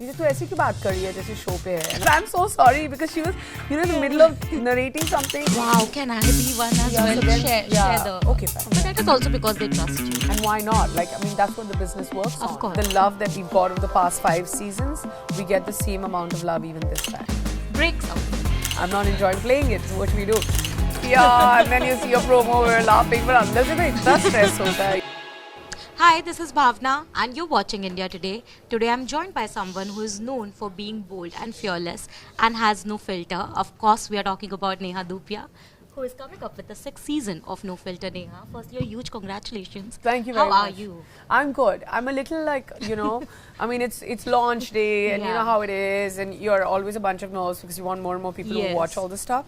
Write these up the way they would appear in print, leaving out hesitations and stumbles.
ये तो ऐसी क्यों बात कर रही है जैसे शो पे है? I'm so sorry because she was, in the middle of narrating something. Wow, can I be one as well? So then, Share the. Okay, fine. But that is also because they trust you. And why not? Like, I mean, that's what the business works on. Of course. The love that we've got over the past 5 seasons, we get the same amount of love even this time. Breaks out. I'm not enjoying playing it, so what should we do? Yeah, and then you see your promo, we're laughing, but अंदर से तो इतना stress होता है. Hi, this is Bhavna and you're watching India Today. Today I'm joined by someone who is known for being bold and fearless and has no filter. Of course, we are talking about Neha Dhupia, who is coming up with the 6th season of No Filter Neha. Firstly, a huge congratulations. Thank you very much. How are you? I'm good. I'm a little like, I mean, it's launch day and you know how it is, and you're always a bunch of nerves because you want more and more people to watch all this stuff.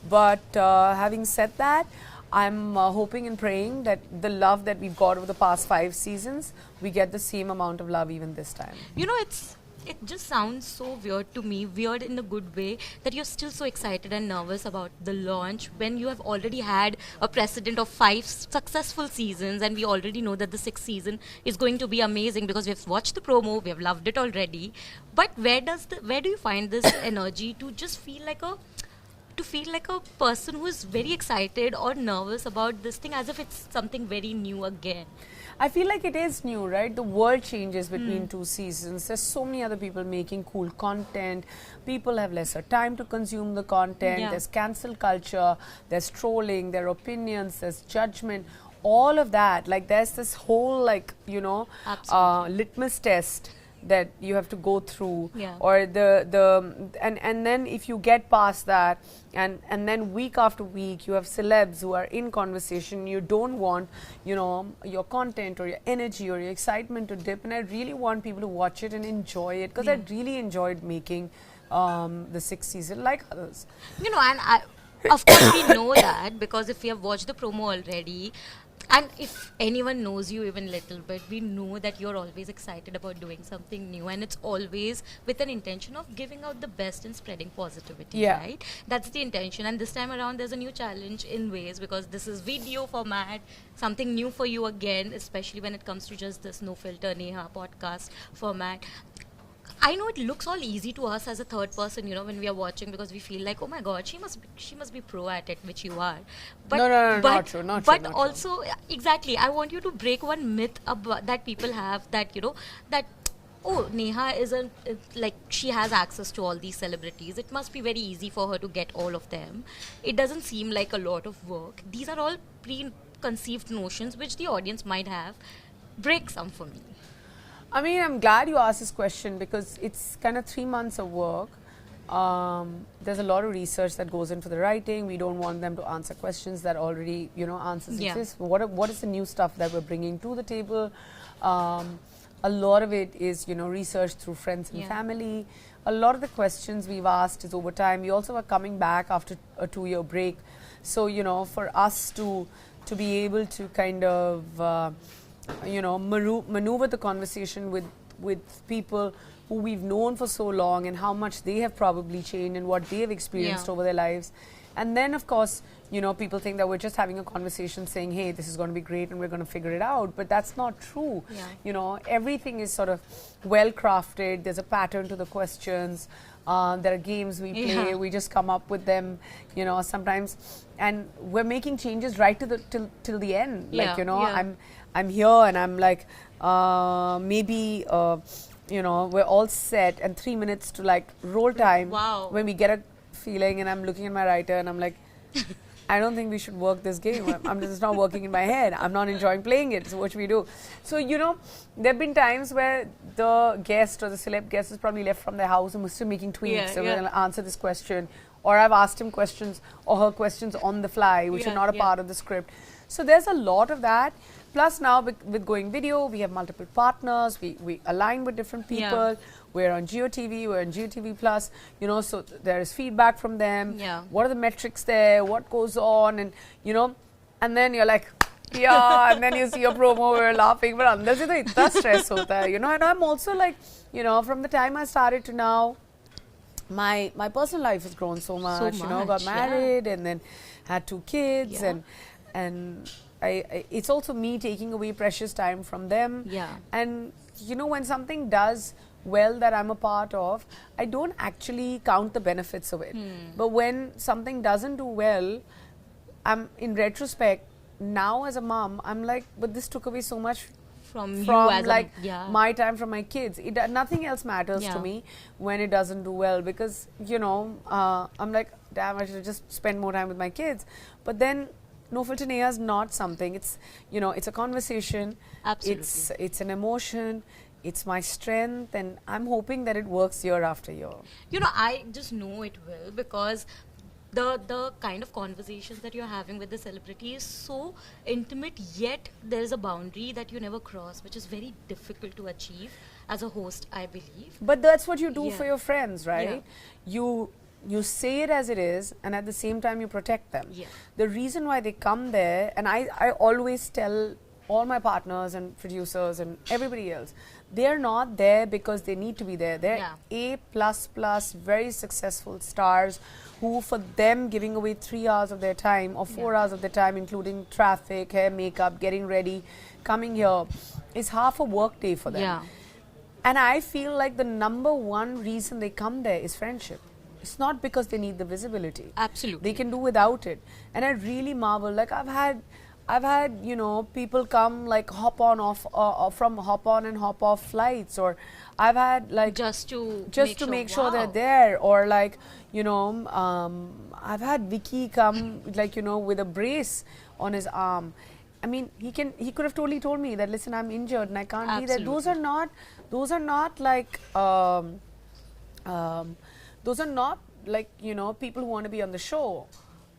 But having said that, I'm hoping and praying that the love that we've got over the past 5 seasons, we get the same amount of love even this time. You know, it just sounds so weird to me, weird in a good way, that you're still so excited and nervous about the launch when you have already had a precedent of 5 successful seasons, and we already know that the 6th season is going to be amazing because we've watched the promo, we have loved it already. But where do you find this energy to just feel like a person who is very excited or nervous about this thing as if it's something very new again? I feel like it is new, right? The world changes between 2 seasons. There's so many other people making cool content. People have lesser time to consume the content. Yeah. There's cancel culture. There's trolling. There are opinions. There's judgment. All of that. Like there's this whole litmus test that you have to go through, or and then if you get past that, and then week after week you have celebs who are in conversation, you don't want your content or your energy or your excitement to dip, and I really want people to watch it and enjoy it because I really enjoyed making the 6th season like others. Of course we know that because if we have watched the promo already, and if anyone knows you even little bit, we know that you're always excited about doing something new, and it's always with an intention of giving out the best and spreading positivity, right? That's the intention. And this time around there's a new challenge in ways because this is video format, something new for you again, especially when it comes to just this No Filter Neha podcast format. I know it looks all easy to us as a third person, when we are watching, because we feel like, oh my God, she must be pro at it, which you are. But no, not true. But also, exactly, I want you to break one myth that people have that oh, Neha isn't like she has access to all these celebrities. It must be very easy for her to get all of them. It doesn't seem like a lot of work. These are all preconceived notions which the audience might have. Break some for me. I mean, I'm glad you asked this question because it's kind of 3 months of work. There's a lot of research that goes into the writing. We don't want them to answer questions that already, answers exist. What is the new stuff that we're bringing to the table? A lot of it is, research through friends and family. A lot of the questions we've asked is over time. We also are coming back after a 2-year break. So, for us to be able to kind of maneuver the conversation with people who we've known for so long and how much they have probably changed and what they have experienced over their lives. And then, of course, people think that we're just having a conversation saying, hey, this is going to be great and we're going to figure it out. But that's not true. Everything is sort of well crafted. There's a pattern to the questions. There are games we play. We just come up with them, sometimes. And we're making changes right to till the end. I'm here and I'm like, maybe, we're all set and 3 minutes to like roll time. Wow. When we get a feeling, and I'm looking at my writer and I'm like, I don't think we should work this game. I'm just not working in my head. I'm not enjoying playing it. So what should we do? So, there have been times where the guest or the celeb guest has probably left from their house and was still making tweets. So we're going to answer this question. Or I've asked him questions or her questions on the fly, which are not a part of the script. So there's a lot of that. Plus now with going video, we have multiple partners. We align with different people. We're on GeoTV, we're on GeoTV Plus, so there is feedback from them. What are the metrics there? What goes on? And, and then you're like, and then you see your promo, we're laughing. But andar se to itna stress hota hai, And I'm also like, from the time I started to now, my personal life has grown so much. Got married and then had 2 kids and it's also me taking away precious time from them. And when something does well that I'm a part of, I don't actually count the benefits of it. But when something doesn't do well, I'm in retrospect now as a mom, I'm like, but this took away so much From you from as like yeah. my time from my kids. Nothing else matters to Yeah. me when it doesn't do well, because I'm like, damn, I should just spend more time with my kids. But then No Filter Neha is not something. It's it's a conversation. Absolutely. It's an emotion. It's my strength, and I'm hoping that it works year after year. I just know it will, because the kind of conversations that you're having with the celebrity is so intimate, yet there is a boundary that you never cross, which is very difficult to achieve as a host, I believe. But that's what you do Yeah. for your friends, right? You say it as it is, and at the same time you protect them. Yeah. The reason why they come there, and I always tell all my partners and producers and everybody else, they're not there because they need to be there. They're A++, very successful stars who, for them, giving away 3 hours of their time or 4 hours of their time, including traffic, hair, makeup, getting ready, coming here, is half a work day for them. Yeah. And I feel like the number one reason they come there is friendship. It's not because they need the visibility. Absolutely. They can do without it. And I really marvel. Like I've had people come like hop on and hop off flights, or I've had like Just to make sure they're wow. there, or like I've had Vicky come like with a brace on his arm. I mean, he could have totally told me that, listen, I'm injured and I can't be there. Those are not like people who want to be on the show.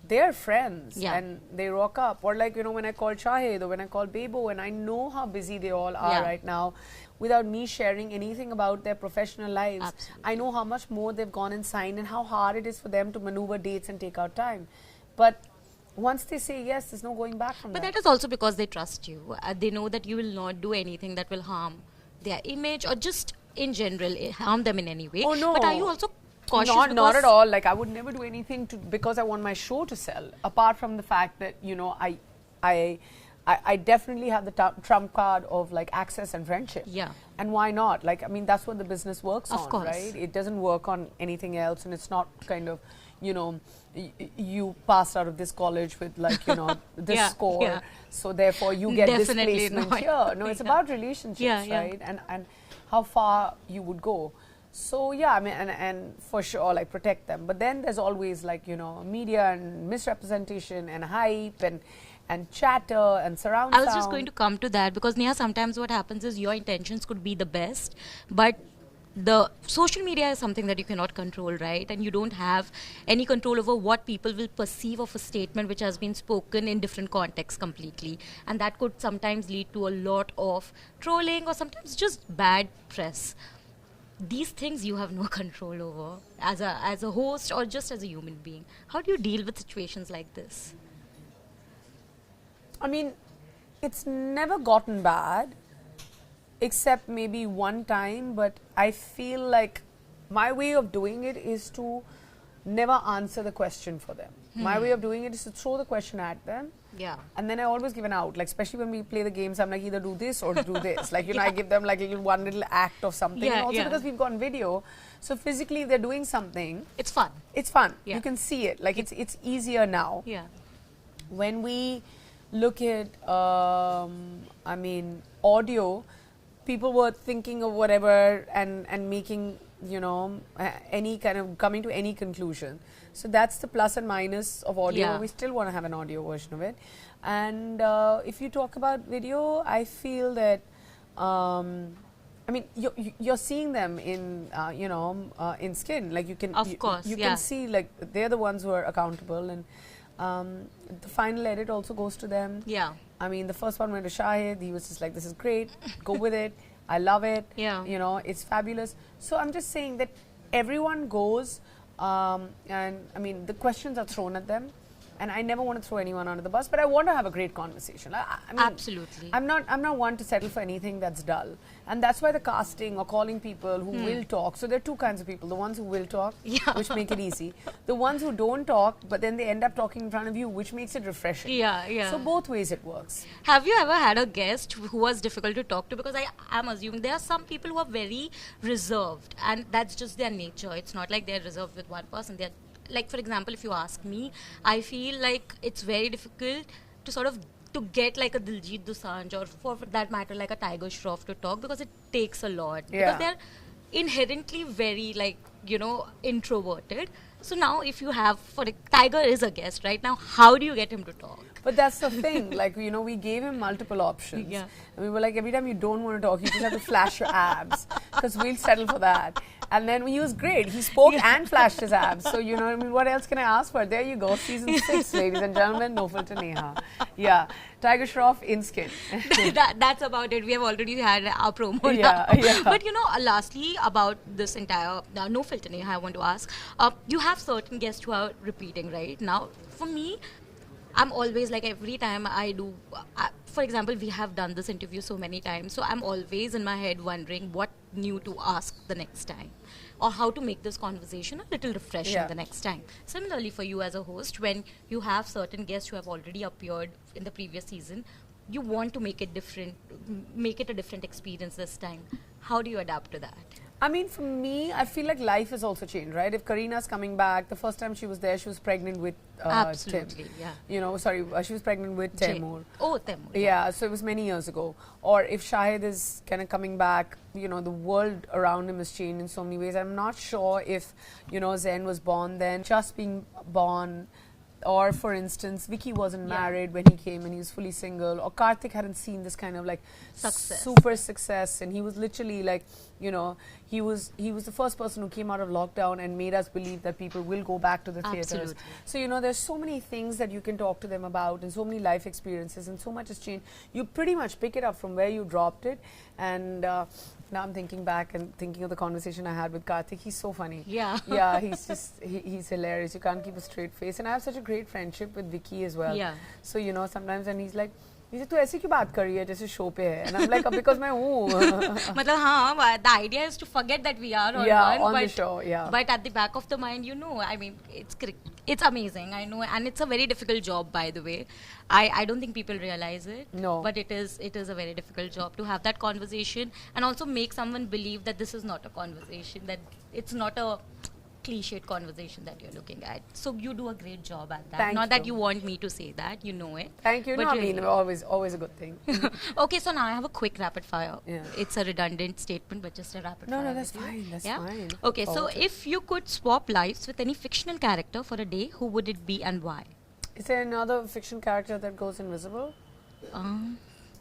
They're friends, and they rock up. Or like, when I call Shahid or when I call Bebo, and I know how busy they all are right now, without me sharing anything about their professional lives. Absolutely. I know how much more they've gone and signed and how hard it is for them to maneuver dates and take out time. But once they say yes, there's no going back from that. But that is also because they trust you. They know that you will not do anything that will harm their image, or just in general harm them in any way. Oh no. But are you also cautious? Not at all. Like I would never do anything because I want my show to sell. Apart from the fact that I definitely have the trump card of like access and friendship. Yeah. And why not? Like, I mean, that's what the business works Of on, course. right? It doesn't work on anything else, and it's not kind of you passed out of this college with like this score, so therefore you get this Definitely placement not. here. No, it's about relationships, right? And how far you would go. So yeah, I mean, and for sure, like protect them. But then there's always like media and misrepresentation and hype and chatter and surround I was sound. just going to come to that, because Neha, sometimes what happens is your intentions could be the best, but the social media is something that you cannot control, right? And you don't have any control over what people will perceive of a statement which has been spoken in different contexts completely. And that could sometimes lead to a lot of trolling or sometimes just bad press. These things you have no control over as a host or just as a human being. How do you deal with situations like this? I mean, it's never gotten bad, except maybe one time, but I feel like my way of doing it is to never answer the question for them. My way of doing it is to throw the question at them. Yeah. And then I always give an out. Like, especially when we play the games, I'm like, either do this or do this. Like, I give them like one little act of something. Yeah, and also because we've got video. So physically, if they're doing something, It's fun. it's fun. Yeah. You can see it. Like, it's easier now. Yeah. When we look at, audio, people were thinking of whatever and making, any kind of coming to any conclusion. So that's the plus and minus of audio. Yeah. We still want to have an audio version of it. And if you talk about video, I feel that, you're seeing them in, in skin. Like you can, Of course, you yeah. can see like they're the ones who are accountable, and the final edit also goes to them. Yeah. I mean, the first one went to Shahid. He was just like, this is great. Go with it. I love it. Yeah. It's fabulous. So I'm just saying that everyone goes, and I mean, the questions are thrown at them. and I never want to throw anyone under the bus, but I want to have a great conversation. I mean, Absolutely. I'm not one to settle for anything that's dull, and that's why the casting or calling people who will talk. So there are two kinds of people: the ones who will talk, which make it easy; the ones who don't talk, but then they end up talking in front of you, which makes it refreshing. Yeah. So both ways it works. Have you ever had a guest who was difficult to talk to? Because I am assuming there are some people who are very reserved, and that's just their nature. It's not like they're reserved with one person. They're like, for example, if you ask me, I feel like it's very difficult to sort of to get like a Diljit Dosanjh, or for that matter like a Tiger Shroff to talk, because it takes a lot. Yeah. Because they're inherently very, like, introverted. So now if you have, Tiger is a guest right now, how do you get him to talk? But that's the thing, like, we gave him multiple options. Yeah. And we were like, every time you don't want to talk, you just have to flash your abs, because we'll settle for that. And then he was great. He spoke and flashed his abs. So, what else can I ask for? There you go. Season 6, ladies and gentlemen, No Filter Neha. Yeah. Tiger Shroff in skin. That's about it. We have already had our promo Yeah, now. yeah. But, lastly, about this entire No Filter Neha, I want to ask, you have certain guests who are repeating, right? Now, for me, I'm always like, every time I do, for example, we have done this interview so many times, so I'm always in my head wondering what new to ask the next time, or how to make this conversation a little refreshing the next time. Similarly, for you as a host, when you have certain guests who have already appeared in the previous season, you want to make it different, make it a different experience this time. How do you adapt to that? I mean, for me, I feel like life has also changed, right? If Kareena's coming back, the first time she was there, she was pregnant with Absolutely, Tim. yeah. She was pregnant with Taimur. Oh, Taimur. Yeah, so it was many years ago. Or if Shahid is kind of coming back, the world around him has changed in so many ways. I'm not sure if, Zen was born then, just being born. Or, for instance, Vicky wasn't married when he came and he was fully single. Or Karthik hadn't seen this kind of like super success, and he was literally like, he was the first person who came out of lockdown and made us believe that people will go back to the theatres. So, there's so many things that you can talk to them about, and so many life experiences, and so much has changed. You pretty much pick it up from where you dropped it. And now I'm thinking back and thinking of the conversation I had with Karthik. He's so funny. Yeah. Yeah, he's hilarious. You can't keep a straight face. And I have such a great friendship with Vicky as well. Yeah. So, sometimes when he's like, तू ऐसे क्यों बात कर रही है जैसे show पे है, and I'm like, because मैं हूँ. मतलब हाँ, the idea is to forget that we are on the show, but at the back of the mind, I mean, it's amazing, I know, and it's a very difficult job, by the way. I don't think people realize it. No. But it is a very difficult job to have that conversation and also make someone believe that this is not a conversation, that it's not a cliched conversation that you're looking at. So you do a great job at that. Thank Not you. that you want me to say that, you know it. Thank you. But No, I really. mean, always a good thing. Okay, so now I have a quick rapid fire. Yeah. It's a redundant statement, but just a rapid fire. No, that's with you. fine. That's Yeah? fine. Okay, so if you could swap lives with any fictional character for a day, who would it be and why? Is there another fiction character that goes invisible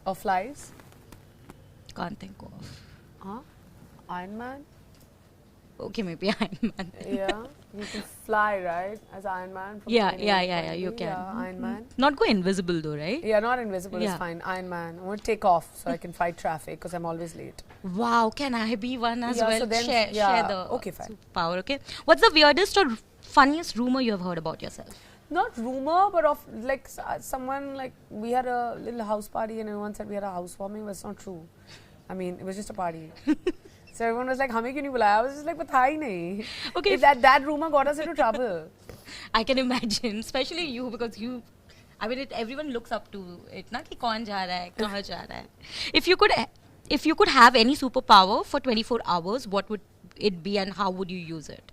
or flies? Can't think of. Huh? Iron Man? Okay, maybe Iron Man. Yeah. You can fly, right? As Iron Man? From Yeah, 2020. you can. Yeah, Iron Man. Not go invisible though, right? Yeah, not invisible is Yeah. fine. Iron Man. I want to take off so I can fight traffic because I'm always late. Wow, can I be one as Yeah, well? so then- share yeah, the okay, fine. power, okay? What's the weirdest or funniest rumor you have heard about yourself? Not rumor, but of like someone, like we had a little house party and everyone said we had a housewarming, but it's not true. I mean, it was just a party. So everyone was like, हमें क्यों नहीं बुलाया? I was just like, but था ही नहीं. Okay. That rumor got us into trouble. I can imagine, especially you, because you, I mean, everyone looks up to it, ना कि कौन जा रहा है, कहाँ जा रहा है. If you could have any superpower for 24 hours, what would it be and how would you use it?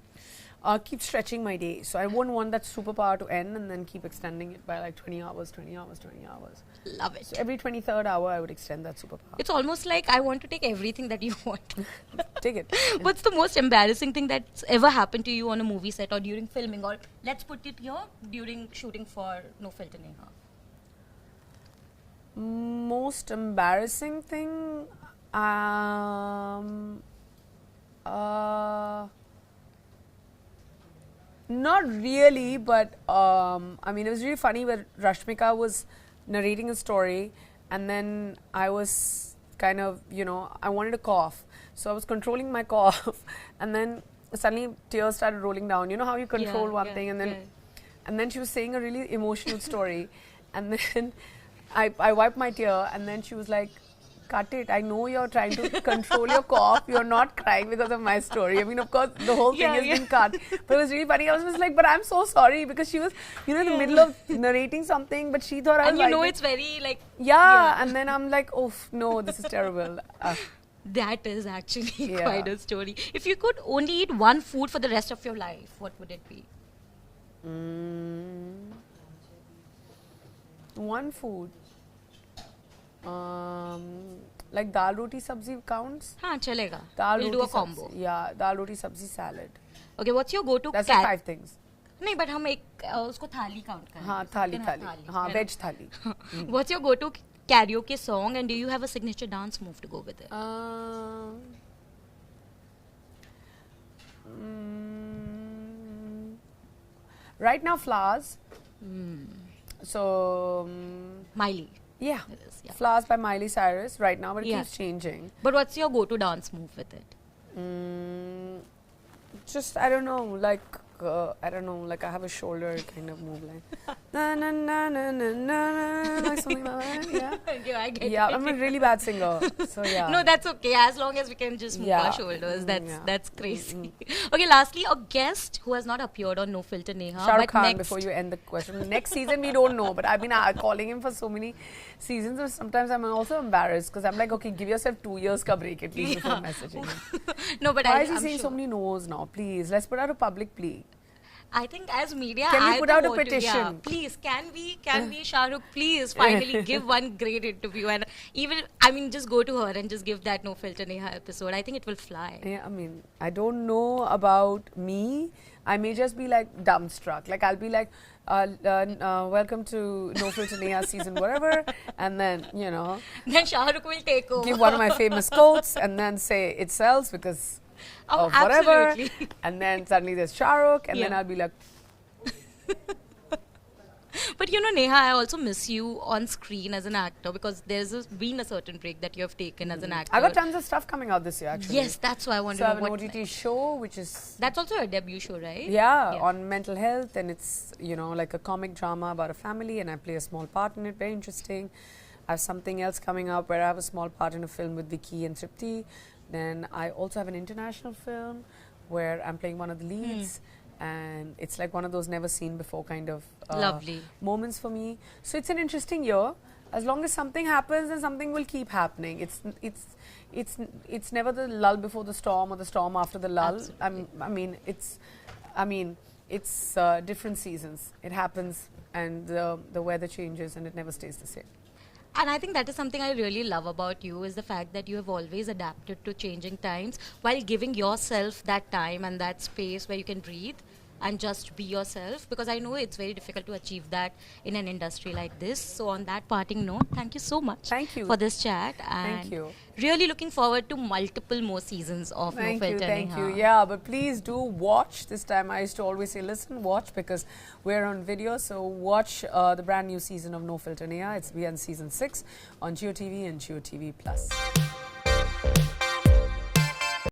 Keep stretching my day. So I wouldn't want that superpower to end and then keep extending it by like 20 hours. Love it. So every 23rd hour, I would extend that superpower. It's almost like I want to take everything that you want. Take it. What's the most embarrassing thing that's ever happened to you on a movie set or during filming, or let's put it here, during shooting for No Filter Neha? Most embarrassing thing? Not really, but I mean, it was really funny where Rashmika was narrating a story and then I was kind of, I wanted to cough. So I was controlling my cough and then suddenly tears started rolling down. You know how you control one thing and then and then she was saying a really emotional story, and then I wiped my tear, and then she was like, cut it. I know you're trying to control your cough. You're not crying because of my story. I mean, of course, the whole thing has been cut. But it was really funny. I was just like, but I'm so sorry, because she was, you know, in the middle of narrating something, but she thought I was And you know it's very like... Yeah. And then I'm like, oh, no, this is terrible. That is actually quite a story. If you could only eat one food for the rest of your life, what would it be? One food. Like dal roti sabzi counts? Haan, chalega. We'll do a combo. Sabzi. Yeah, dal roti sabzi salad. Okay, what's your go-to? That's like 5 things. नहीं, but हम एक उसको थाली count करें. हाँ, थाली. हाँ, veg थाली. What's your go-to karaoke song, and do you have a signature dance move to go with it? Right now, flowers. So Miley. Yeah. Yeah. Flowers by Miley Cyrus right now, but it keeps changing. But what's your go-to dance move with it? Just, I don't know, like I have a shoulder kind of move, like na na na na na na, like something like that. Yeah. I get Yeah, it. I'm a really bad singer, so yeah. No, that's okay. As long as we can just move our shoulders, that's crazy. Okay, lastly, a guest who has not appeared on No Filter Neha. Shah Rukh Khan, before you end the question. Next season, we don't know, but I've been calling him for so many seasons, so sometimes I'm also embarrassed, because I'm like, okay, give yourself 2 years ka break at least before messaging him. No, but Why is he saying so many no's now? Please, let's put out a public plea. I think as media, can we put out a petition? Yeah, please, can we, Shah Rukh, please finally give one great interview, and even, I mean, just go to her and just give that No Filter Neha episode. I think it will fly. Yeah, I mean, I don't know about me. I may just be like dumbstruck. Like I'll be like, welcome to No Filter Neha season whatever, and then, you know, then Shah Rukh will take over. Give one of my famous quotes and then say it sells because of whatever, absolutely. and then suddenly there's Shah Rukh, and then I'll be like. But you know, Neha, I also miss you on screen as an actor, because there's been a certain break that you have taken as an actor. I got tons of stuff coming out this year, actually. Yes, that's why I wanted to know. So I have an OTT show, which is... That's also a debut show, right? Yeah, on mental health, and it's, you know, like a comic drama about a family, and I play a small part in it, very interesting. I have something else coming up where I have a small part in a film with Vicky and Tripti. Then I also have an international film where I'm playing one of the leads. And it's like one of those never seen before kind of lovely moments for me. So it's an interesting year. As long as something happens, then something will keep happening. It's never the lull before the storm or the storm after the lull. I mean it's different seasons. It happens, and the weather changes, and it never stays the same. And I think that is something I really love about you, is the fact that you have always adapted to changing times while giving yourself that time and that space where you can breathe and just be yourself, because I know it's very difficult to achieve that in an industry like this. So on that parting note, thank you so much for this chat, and thank you. Really looking forward to multiple more seasons of No Filter Neha. Thank you. Yeah, but please do watch. This time I used to always say listen, watch, because we're on video. So watch the brand new season of No Filter Neha. It's we are in season 6 on GeoTV and GeoTV Plus.